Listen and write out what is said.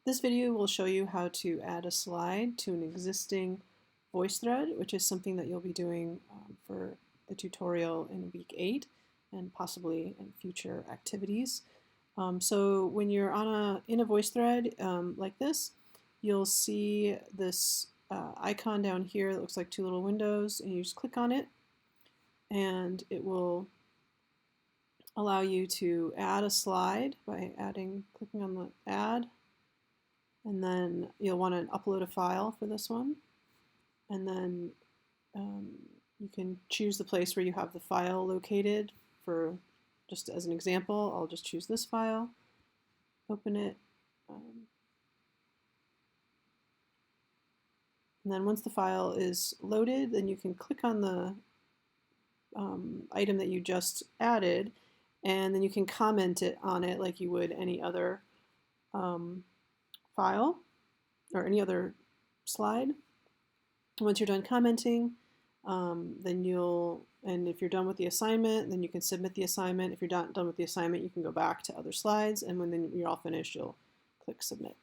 This video will show you how to add a slide to an existing VoiceThread, which is something that you'll be doing for the tutorial in week 8 and possibly in future activities. So when you're in a VoiceThread like this, you'll see this icon down here that looks like two little windows, and you just click on it and it will allow you to add a slide by clicking on the add. And then you'll want to upload a file for this one. And then you can choose the place where you have the file located. For just as an example, I'll just choose this file, open it. And then once the file is loaded, then you can click on the item that you just added, and then you can comment on it like you would any other file or any other slide. Once you're done commenting, and if you're done with the assignment, then you can submit the assignment. If you're not done with the assignment, you can go back to other slides, and when you're all finished, you'll click submit.